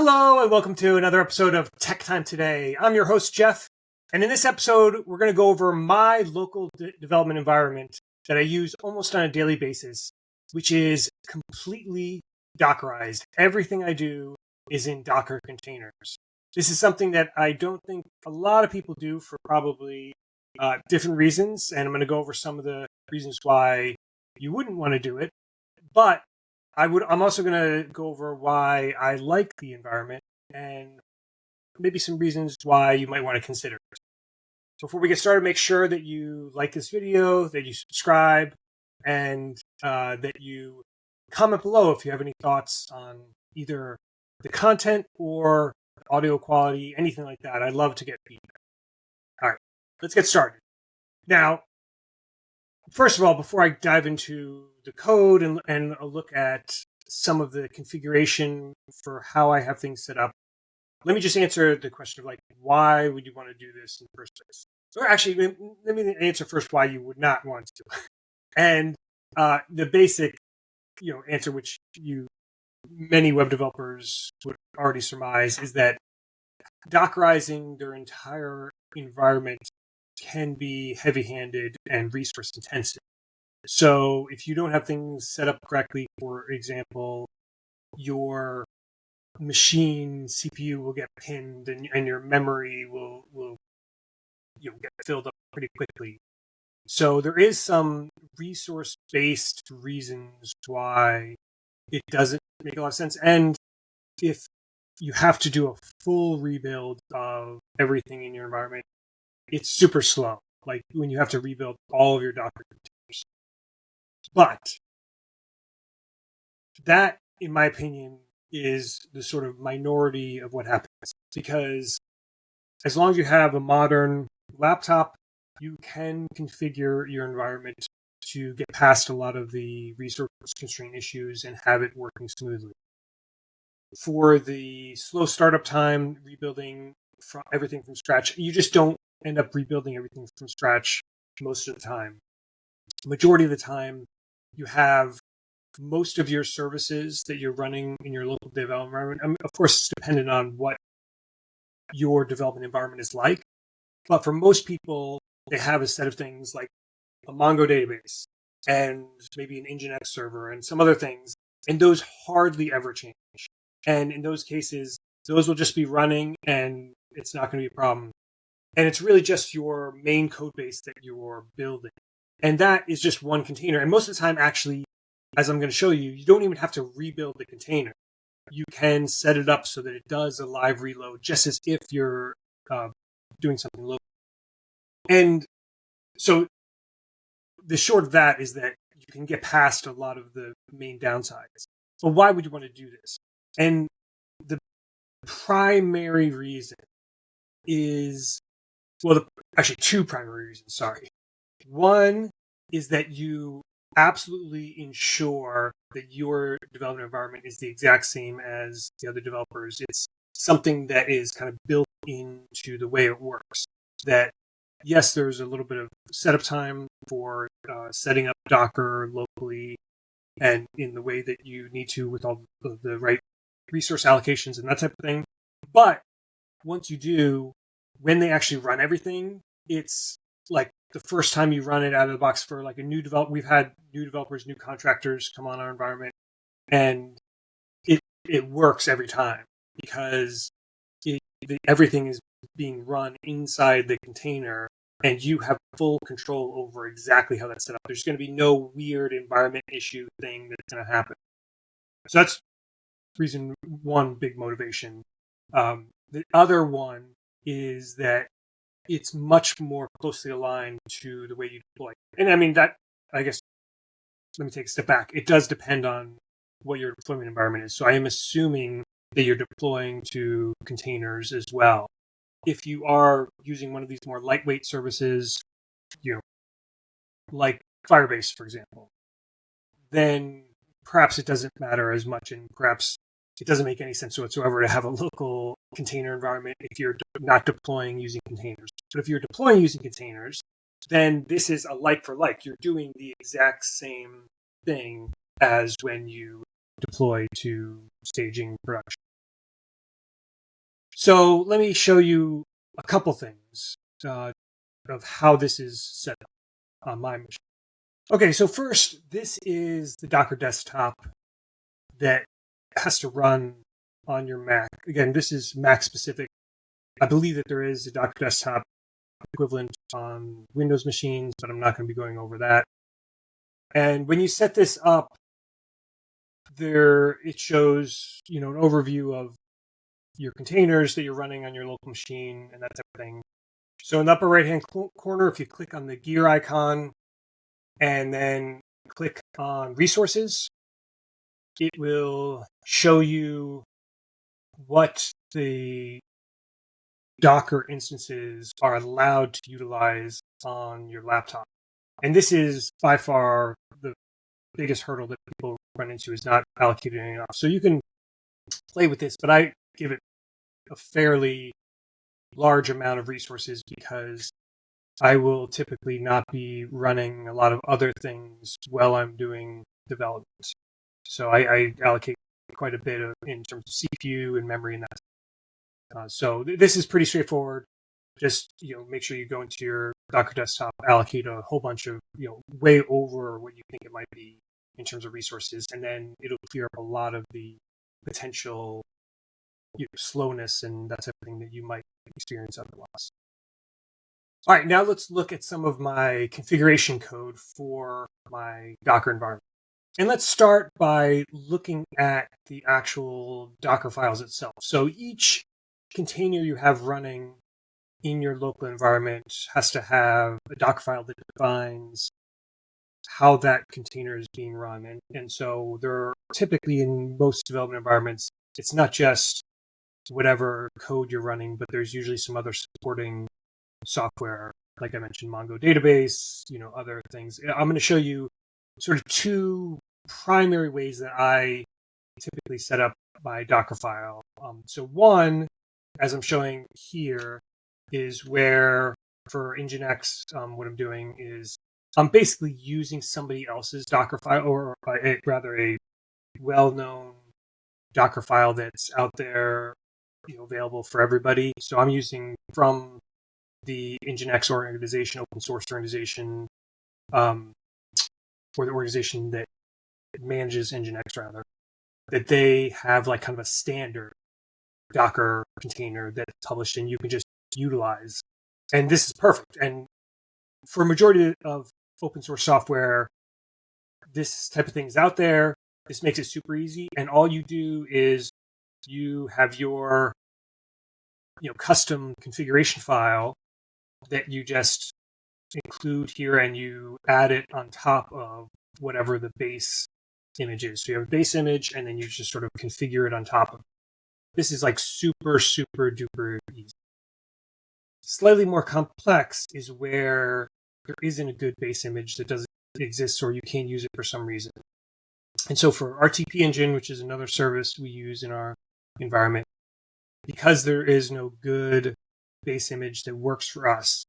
Hello, and welcome to another episode of Tech Time Today. I'm your host, Jeff, and in this episode, we're going to go over my local development environment that I use almost on a daily basis, which is completely Dockerized. Everything I do is in Docker containers. This is something that I don't think a lot of people do for probably different reasons, and I'm going to go over some of the reasons why you wouldn't want to do it. But I'm also going to go over why I like the environment and maybe some reasons why you might want to consider it. So before we get started, make sure that you like this video, that you subscribe, and that you comment below if you have any thoughts on either the content or audio quality, anything like that. I'd love to get feedback. All right, let's get started. Now, first of all, before I dive into the code and a look at some of the configuration for how I have things set up, let me just answer the question of why would you want to do this in the first place? Or actually, let me answer first why you would not want to. And the basic, answer, which many web developers would already surmise, is that Dockerizing their entire environment can be heavy-handed and resource-intensive. So if you don't have things set up correctly, for example, your machine CPU will get pinned and your memory will get filled up pretty quickly. So there is some resource-based reasons why it doesn't make a lot of sense. And if you have to do a full rebuild of everything in your environment, it's super slow. Like when you have to rebuild all of your Docker containers. But that, in my opinion, is the sort of minority of what happens. Because as long as you have a modern laptop, you can configure your environment to get past a lot of the resource constraint issues and have it working smoothly. For the slow startup time, rebuilding everything from scratch, you just don't end up rebuilding everything from scratch most of the time. Majority of the time, you have most of your services that you're running in your local development environment. I mean, of course, it's dependent on what your development environment is like. But for most people, they have a set of things like a Mongo database and maybe an Nginx server and some other things. And those hardly ever change. And in those cases, those will just be running and it's not going to be a problem. And it's really just your main code base that you're building. And that is just one container. And most of the time, actually, as I'm going to show you, you don't even have to rebuild the container. You can set it up so that it does a live reload, just as if you're doing something local. And so the short of that is that you can get past a lot of the main downsides. So why would you want to do this? And the primary reason is, actually two primary reasons, sorry. One is that you absolutely ensure that your development environment is the exact same as the other developers. It's something that is kind of built into the way it works. That, yes, there's a little bit of setup time for setting up Docker locally and in the way that you need to with all the right resource allocations and that type of thing. But once you do, when they actually run everything, it's like the first time you run it out of the box for like a new develop. We've had new developers, new contractors come on our environment, and it works every time because everything is being run inside the container, and you have full control over exactly how that's set up. There's going to be no weird environment issue thing that's going to happen. So that's reason one, big motivation. The other one is that it's much more closely aligned to the way you deploy. And I mean, that, I guess, let me take a step back. It does depend on what your deployment environment is. So I am assuming that you're deploying to containers as well. If you are using one of these more lightweight services, like Firebase, for example, then perhaps it doesn't matter as much, and perhaps it doesn't make any sense whatsoever to have a local container environment if you're not deploying using containers. But if you're deploying using containers, then this is a like for like. You're doing the exact same thing as when you deploy to staging production. So let me show you a couple things of how this is set up on my machine. Okay, so first, this is the Docker desktop that has to run on your Mac. Again, this is Mac specific. I believe that there is a Docker desktop equivalent on Windows machines, but I'm not going to be going over that. And when you set this up, there it shows, an overview of your containers that you're running on your local machine and that type of thing. So in the upper right-hand corner, if you click on the gear icon and then click on resources, it will show you what the Docker instances are allowed to utilize on your laptop. And this is by far the biggest hurdle that people run into, is not allocating enough. So you can play with this, but I give it a fairly large amount of resources because I will typically not be running a lot of other things while I'm doing development. So I allocate quite a bit in terms of CPU and memory and that. So this is pretty straightforward. Just make sure you go into your Docker desktop, allocate a whole bunch of way over what you think it might be in terms of resources, and then it'll clear up a lot of the potential slowness and that type of thing that you might experience otherwise. All right, now let's look at some of my configuration code for my Docker environment. And let's start by looking at the actual Docker files itself. So each container you have running in your local environment has to have a Docker file that defines how that container is being run. And so there are typically, in most development environments, it's not just whatever code you're running, but there's usually some other supporting software, like I mentioned, Mongo database, other things. I'm going to show you sort of two primary ways that I typically set up my Docker file. So one, as I'm showing here, is where for Nginx, what I'm doing is I'm basically using somebody else's Docker file, or rather a well-known Docker file that's out there, available for everybody. So I'm using from the Nginx organization, open source organization, or the organization that manages Nginx, rather, that they have like kind of a standard Docker container that's published and you can just utilize. And this is perfect. And for a majority of open source software, this type of thing is out there. This makes it super easy. And all you do is you have your custom configuration file that you just include here, and you add it on top of whatever the base image is. So you have a base image, and then you just sort of configure it on top of it. This is like super, super duper easy. Slightly more complex is where there isn't a good base image that doesn't exist, or you can't use it for some reason. And so for RTP Engine, which is another service we use in our environment, because there is no good base image that works for us,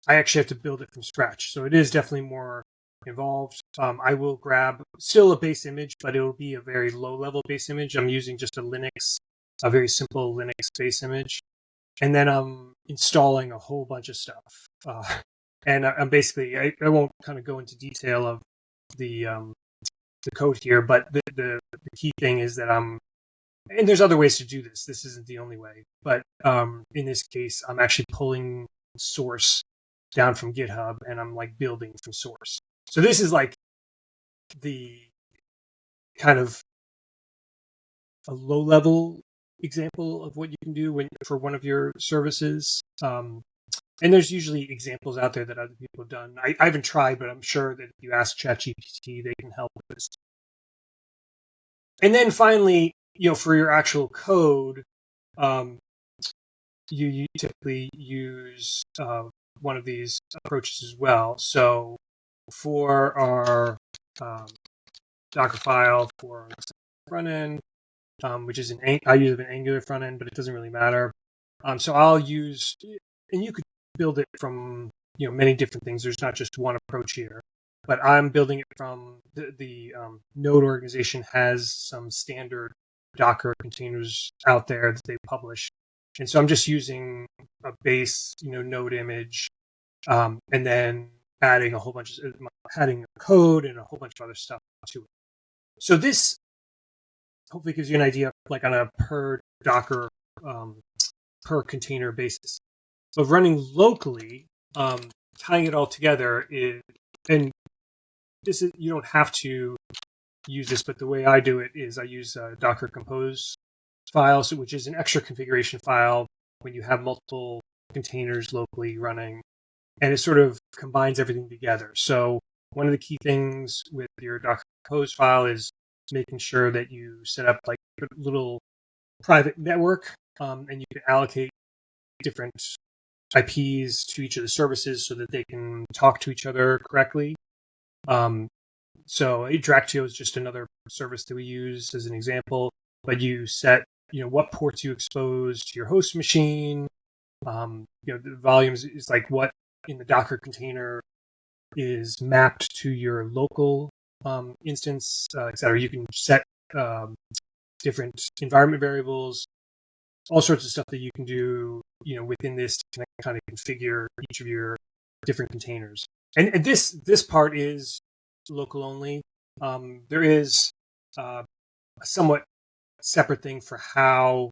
I actually have to build it from scratch. So it is definitely more involved. I will grab still a base image, but it will be a very low-level base image. I'm using just a very simple Linux base image. And then I'm installing a whole bunch of stuff. And I'm basically, I won't kind of go into detail of the code here, but the key thing is that and there's other ways to do this. This isn't the only way. But in this case, I'm actually pulling source down from GitHub, and I'm like building from source. So this is like the kind of a low-level example of what you can do for one of your services. And there's usually examples out there that other people have done. I haven't tried, but I'm sure that if you ask ChatGPT, they can help with this. And then finally, for your actual code, you typically use one of these approaches as well. So for our Docker file for front end, which is I use an Angular front end, but it doesn't really matter. So I'll use, and you could build it from many different things. There's not just one approach here, but I'm building it from the Node organization has some standard Docker containers out there that they publish, And so I'm just using a base, node image, and then adding adding code and a whole bunch of other stuff to it. So this hopefully gives you an idea, like on a per Docker, per container basis. So running locally, tying it all together and this is, you don't have to use this, but the way I do it is I use a Docker Compose file, which is an extra configuration file when you have multiple containers locally running, and it sort of combines everything together. So one of the key things with your Docker Compose file is making sure that you set up like a little private network, and you can allocate different IPs to each of the services so that they can talk to each other correctly. So Interactio is just another service that we use as an example, but you set, what ports you expose to your host machine. The volumes is like what in the Docker container is mapped to your local instance, etc. You can set different environment variables, all sorts of stuff that you can do, within this to kind of configure each of your different containers. And this part is local only. There is a somewhat separate thing for how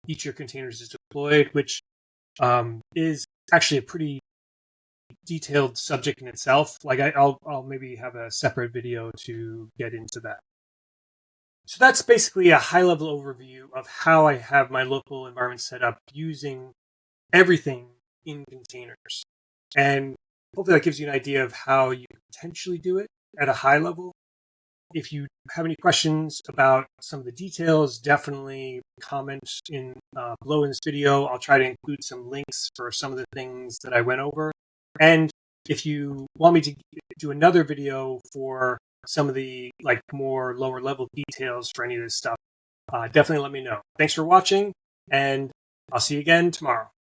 each of your containers is deployed, which is actually a pretty detailed subject in itself. Like I'll maybe have a separate video to get into that. So that's basically a high-level overview of how I have my local environment set up using everything in containers. And hopefully that gives you an idea of how you can potentially do it at a high level. If you have any questions about some of the details, definitely comment below in this video. I'll try to include some links for some of the things that I went over. And if you want me to do another video for some of the more lower level details for any of this stuff, definitely let me know. Thanks for watching, and I'll see you again tomorrow.